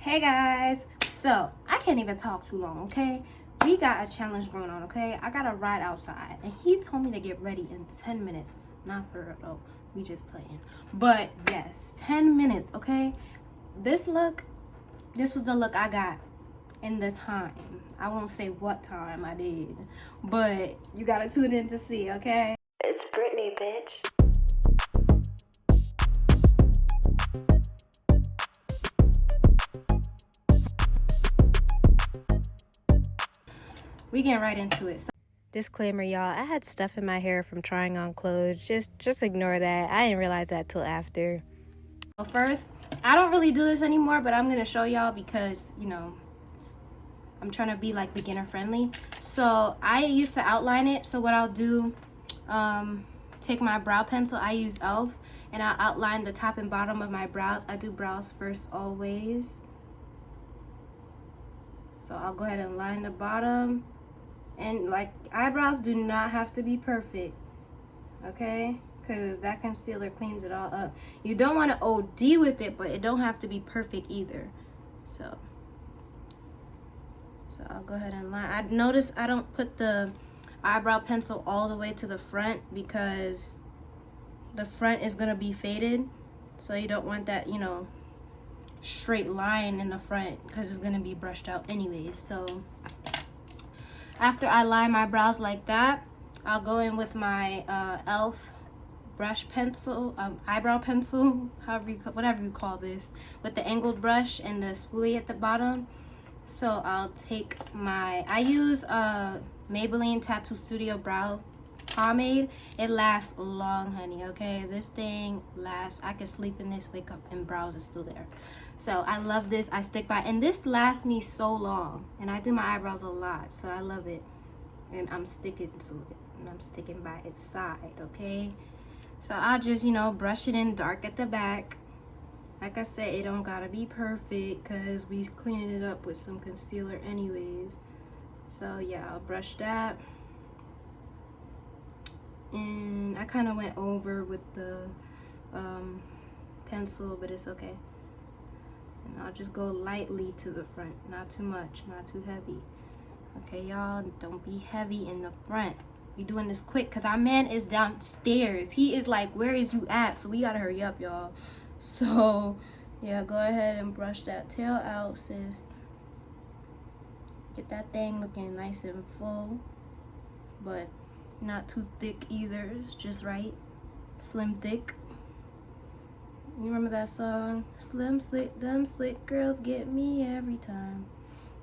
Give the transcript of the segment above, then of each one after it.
Hey guys, so I can't even talk too long, okay? We got a challenge going on, okay? I got to ride outside and he told me to get ready in 10 minutes. Not for real though, we just playing. But yes, 10 minutes, okay? This was the look I got in the time. I won't say what time I did, but you got to tune in to see, okay? It's Brittany, bitch. We getting right into it. So, disclaimer, y'all, I had stuff in my hair from trying on clothes. Just ignore that. I didn't realize that till after. Well, first, I don't really do this anymore, but I'm going to show y'all because, you know, I'm trying to be like beginner friendly. So I used to outline it. So what I'll do, take my brow pencil. I use e.l.f. and I'll outline the top and bottom of my brows. I do brows first always. So I'll go ahead and line the bottom. And like, eyebrows do not have to be perfect, okay? Because that concealer cleans it all up. You don't want to OD with it, but it don't have to be perfect either. So I'll go ahead and line. I notice I don't put the eyebrow pencil all the way to the front because the front is going to be faded. So you don't want that, you know, straight line in the front because it's going to be brushed out anyways. So after I line my brows like that, I'll go in with my e.l.f. brush pencil, eyebrow pencil, whatever you call this, with the angled brush and the spoolie at the bottom. So I'll take I use Maybelline Tattoo Studio Brow Pomade. It lasts long, honey, okay? This thing lasts. I can sleep in this, wake up, and brows is still there. So I love this. I stick by, and this lasts me so long. And I do my eyebrows a lot, so I love it. And I'm sticking to it, and I'm sticking by its side, okay? So I'll just, you know, brush it in dark at the back. Like I said, it don't gotta be perfect because we cleaning it up with some concealer anyways. So yeah, I'll brush that. And I kind of went over with the pencil, but it's okay. And I'll just go lightly to the front, not too much, not too heavy. Okay, y'all, don't be heavy in the front. We doing this quick because our man is downstairs. He is like, where is you at? So we gotta hurry up, y'all. So yeah, go ahead and brush that tail out, sis. Get that thing looking nice and full, but not too thick either. It's just right. Slim thick. You remember that song? Slim slick, dumb slick girls get me every time.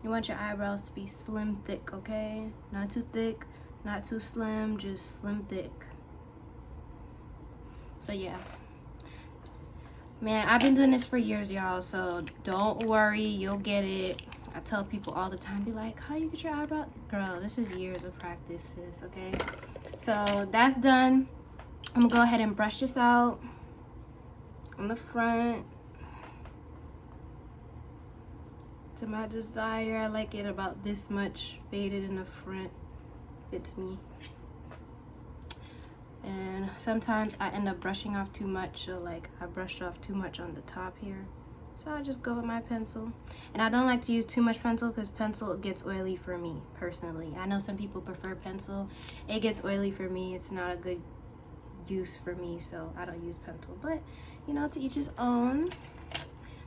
You want your eyebrows to be slim thick, okay? Not too thick, not too slim, just slim thick. So yeah. Man, I've been doing this for years, y'all, so don't worry, you'll get it. I tell people all the time, be like, how you get your eyebrow? Girl, this is years of practice, sis, okay? So that's done. I'm gonna go ahead and brush this out on the front to my desire. I like it about this much faded in the front. Fits me. And sometimes I end up brushing off too much, so like I brushed off too much on the top here. So I just go with my pencil. And I don't like to use too much pencil because pencil gets oily for me personally. I know some people prefer pencil. It gets oily for me. It's not a good use for me, so I don't use pencil. But you know, to each his own.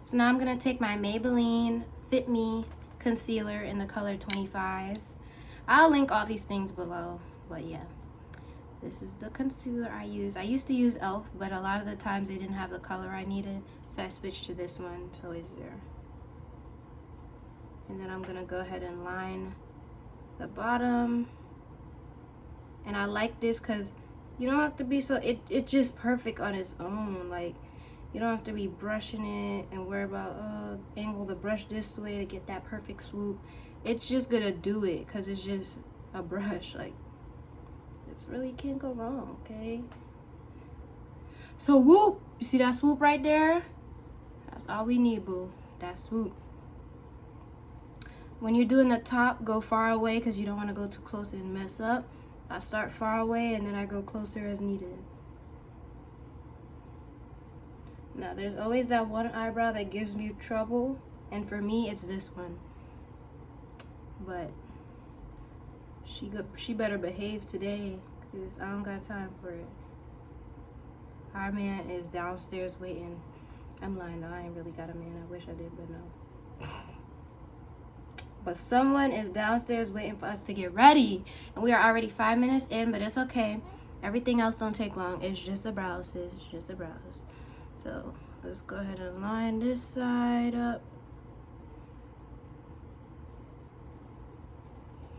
So now I'm gonna take my Maybelline Fit Me concealer in the color 25. I'll link all these things below, but yeah. This is the concealer I use. I used to use e.l.f., but a lot of the times they didn't have the color I needed, so I switched to this one. It's always there. And then I'm gonna go ahead and line the bottom. And I like this because you don't have to be so, it's just perfect on its own. Like, you don't have to be brushing it and worry about, angle the brush this way to get that perfect swoop. It's just gonna do it because it's just a brush. Like, it's really can't go wrong, okay? So whoop, you see that swoop right there? That's all we need, boo. That swoop. When you're doing the top, go far away because you don't want to go too close and mess up. I start far away and then I go closer as needed. Now there's always that one eyebrow that gives me trouble And for me, it's this one. But she better behave today, because I don't got time for it. Our man is downstairs waiting. I'm lying though, I ain't really got a man. I wish I did, but no. But someone is downstairs waiting for us to get ready. And we are already 5 minutes in, but it's okay. Everything else don't take long. It's just the brows, sis. It's just the brows. So let's go ahead and line this side up.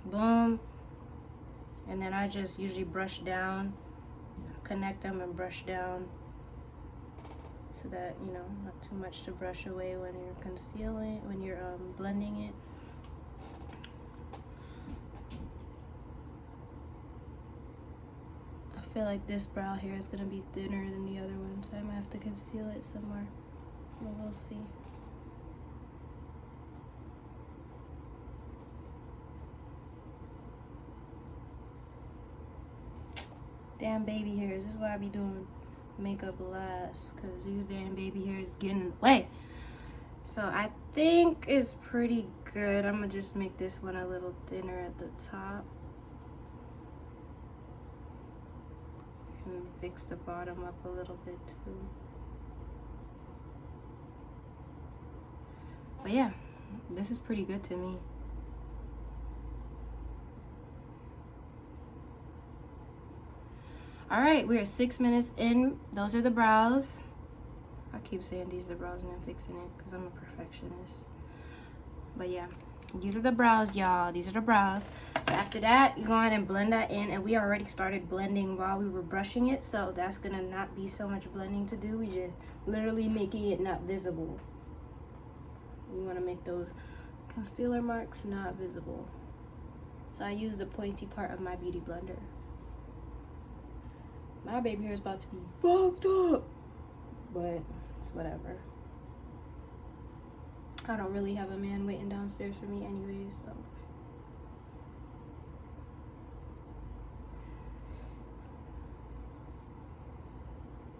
Boom. And then I just usually brush down, connect them and brush down, so that, you know, not too much to brush away when you're concealing, when you're blending it. I feel like this brow here is gonna be thinner than the other one, so I might have to conceal it somewhere, but we'll see. Damn baby hairs. This is why I be doing makeup last, because these damn baby hairs getting in the way. So I think it's pretty good. I'm gonna just make this one a little thinner at the top and fix the bottom up a little bit too. But yeah, this is pretty good to me. All right, we are 6 minutes in. Those are the brows. I keep saying these are the brows and then fixing it because I'm a perfectionist. But yeah, these are the brows, y'all. These are the brows. So after that, you go ahead and blend that in. And we already started blending while we were brushing it. So that's going to not be so much blending to do. We just literally making it not visible. We want to make those concealer marks not visible. So I use the pointy part of my beauty blender. My baby hair is about to be fucked up, but it's whatever. I don't really have a man waiting downstairs for me anyways, so.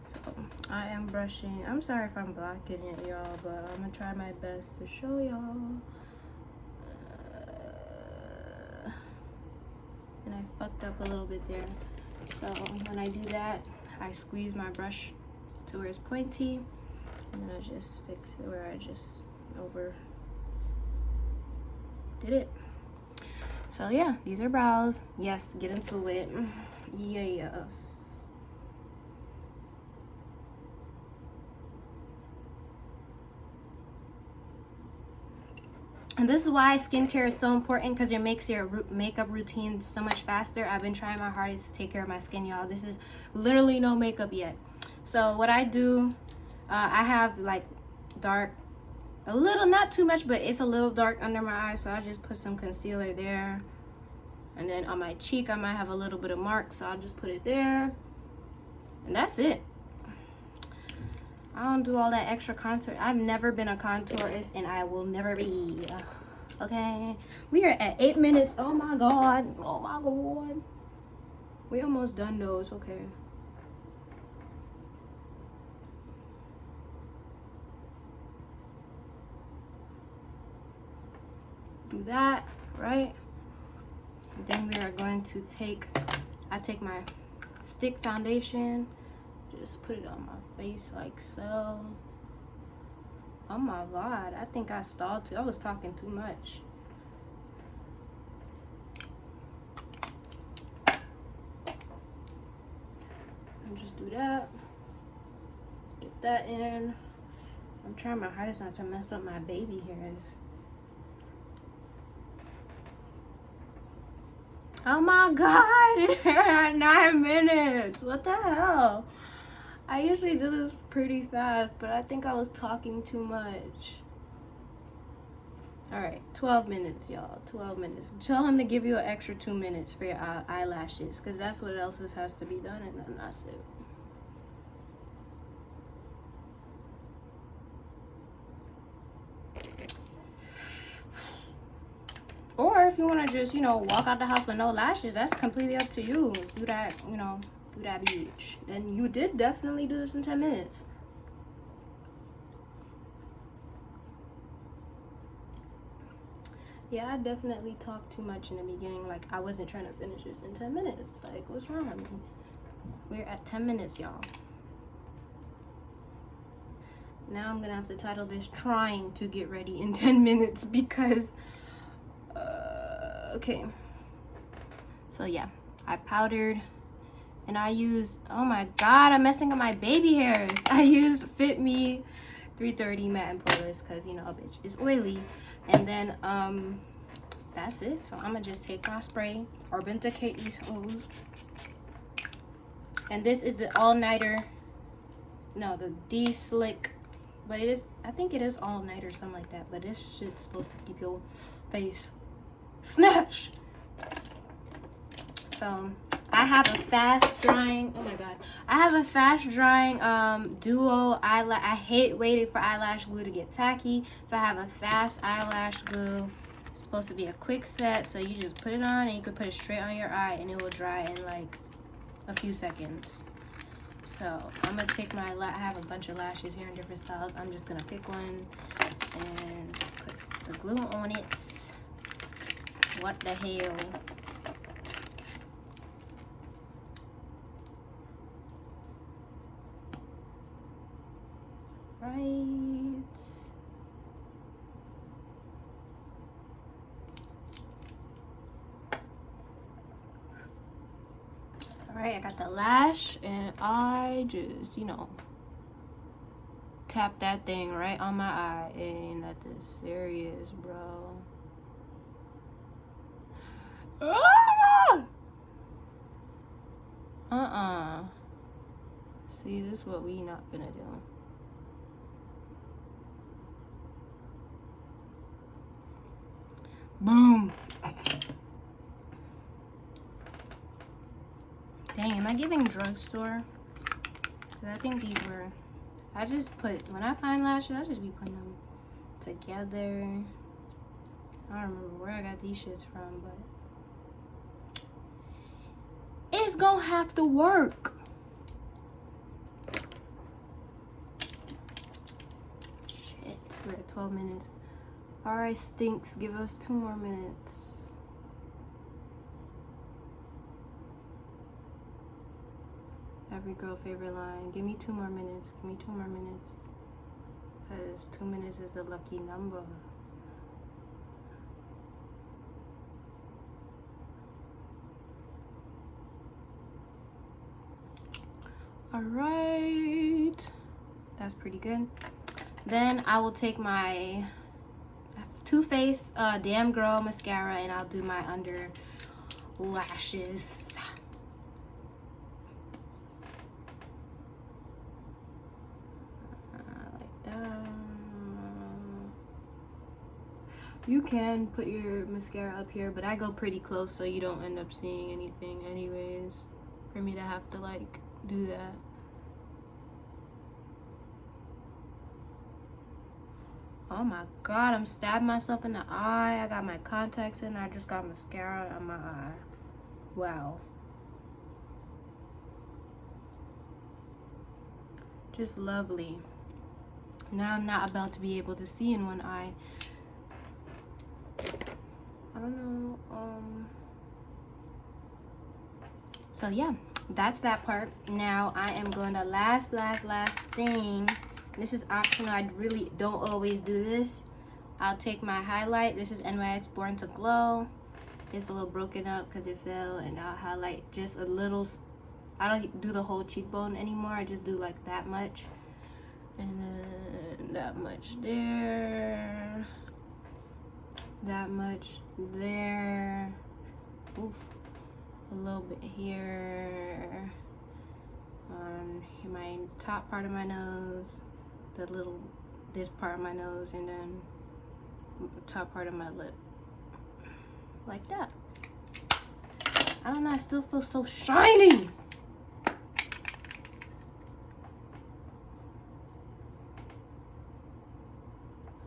So I am brushing. I'm sorry if I'm blocking it, y'all, but I'm gonna try my best to show y'all. And I fucked up a little bit there. So when I do that, I squeeze my brush to where it's pointy, and then I just fix it where I just over did it. So yeah, these are brows. Yes, get into it. Yes. And this is why skincare is so important, because it makes your makeup routine so much faster. I've been trying my hardest to take care of my skin, y'all. This is literally no makeup yet. So what I do, I have like dark, a little, not too much, but it's a little dark under my eyes. So I just put some concealer there. And then on my cheek, I might have a little bit of mark. So I'll just put it there. And that's it. I don't do all that extra contour. I've never been a contourist, and I will never be. Okay, we are at 8 minutes. Oh my god. Oh my god. We almost done those. Okay. Do that, right? And then we are going to I take my stick foundation. Just put it on my face like so. Oh my god, I think I stalled too. I was talking too much. And just do that. Get that in. I'm trying my hardest not to mess up my baby hairs. Oh my god, 9 minutes. What the hell? I usually do this pretty fast, but I think I was talking too much. All right, 12 minutes, y'all. 12 minutes. Tell him to give you an extra 2 minutes for your eyelashes, because that's what else has to be done, and then that's it. Or if you want to just, you know, walk out the house with no lashes, that's completely up to you. Do that, you know, do that beach. Then you did definitely do this in 10 minutes. Yeah, I definitely talked too much in the beginning. Like, I wasn't trying to finish this in 10 minutes. Like, what's wrong with me? We're at 10 minutes, y'all. Now I'm gonna have to title this "Trying to Get Ready in 10 Minutes" because, okay. So yeah, I powdered and I used, oh my god, I'm messing up my baby hairs. I used Fit Me 330 matte and poreless because, you know, a bitch is oily. And then that's it. So I'm gonna just take my spray or Decay these hoes. And this is the all-nighter, no, the D-Slick, but it is, I think it is all-night or something like that, but this shit's supposed to keep your face snatched. So I have a fast drying, oh my god, I have a fast drying duo eyelash. I hate waiting for eyelash glue to get tacky, so I have a fast eyelash glue. It's supposed to be a quick set, so you just put it on and you can put it straight on your eye and it will dry in like a few seconds. So I'm gonna take my, I have a bunch of lashes here in different styles. I'm just gonna pick one and put the glue on it. What the hell? Right. Alright, I got the lash and I just, you know, tap that thing right on my eye. Ain't nothing serious, bro. Ah! See, this is what we not finna do. Boom. Dang, am I giving drugstore? Cause I think these were, I just put, when I find lashes, I just be putting them together. I don't remember where I got these shits from, but it's gonna have to work. Shit, we're at 12 minutes. Alright, stinks, give us 2 more minutes. Every girl favorite line. Give me 2 more minutes. Give me 2 more minutes. Because 2 minutes is the lucky number. Alright. That's pretty good. Then I will take my Too Faced Damn Girl mascara and I'll do my under lashes. You can put your mascara up here, but I go pretty close so you don't end up seeing anything anyways, for me to have to like do that. Oh my god, I'm stabbing myself in the eye. I got my contacts in, I just got mascara on my eye. Wow. Just lovely. Now I'm not about to be able to see in one eye. I don't know. So yeah, that's that part. Now I am going to last thing. This is optional. I really don't always do this. I'll take my highlight. This is NYX Born to Glow. It's a little broken up because it fell, and I'll highlight just a little. I don't do the whole cheekbone anymore. I just do like that much, and then that much there. That much there. Oof. A little bit here on my top part of my nose, this part of my nose, and then the top part of my lip, like that. I don't know, I still feel so shiny. I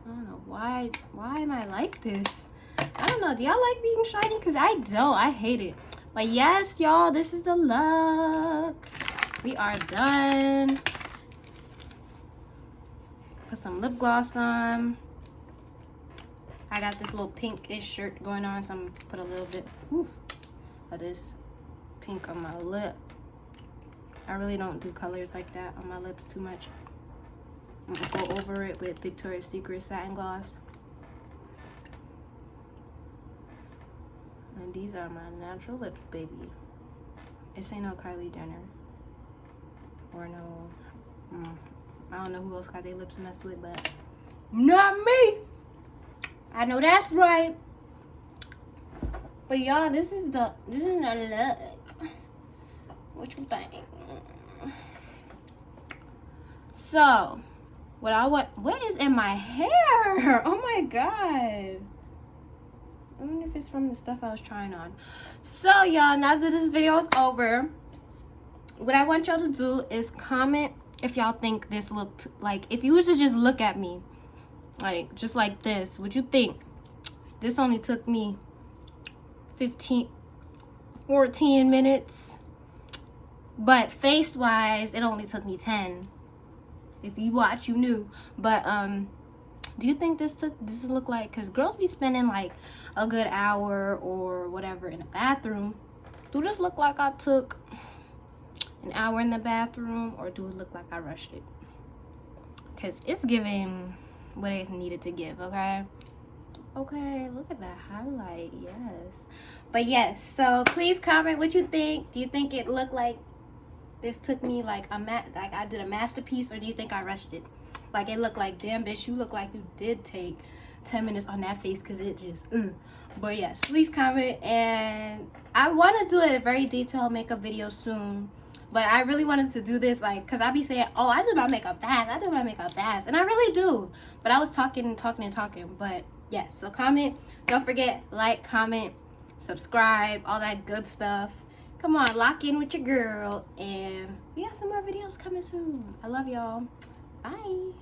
don't know why am I like this? I don't know, do y'all like being shiny? Because I don't, I hate it. But yes, y'all, this is the look. We are done. Put some lip gloss on. I got this little pinkish shirt going on, so I'm gonna put a little bit of this pink on my lip. I really don't do colors like that on my lips too much. I'm gonna go over it with Victoria's Secret satin gloss. And these are my natural lips, baby. This ain't no Kylie Jenner. Or no, I don't know who else got their lips messed with, but not me. I know that's right. But y'all, this is the look. What you think? So, what is in my hair? Oh my god. I wonder if it's from the stuff I was trying on. So y'all, now that this video is over, what I want y'all to do is comment if y'all think this looked like, if you was to just look at me like just like this, would you think this only took me 14 minutes, but face wise it only took me 10? If you watch, you knew. But do you think this look like, because girls be spending like a good hour or whatever in the bathroom, do this look like I took an hour in the bathroom, or do it look like I rushed it? Because it's giving what it needed to give. Okay, look at that highlight. Yes, but yes, so please comment what you think. Do you think it looked like this took me like like I did a masterpiece, or do you think I rushed it? Like it looked like, damn bitch, you look like you did take 10 minutes on that face, because it just But yes, please comment. And I want to do a very detailed makeup video soon, but I really wanted to do this like, because I be saying, oh, I do my makeup fast, and I really do, but I was talking. But yes, so comment, don't forget, like, comment, subscribe, all that good stuff. Come on, lock in with your girl, and we got some more videos coming soon. I love y'all. Bye.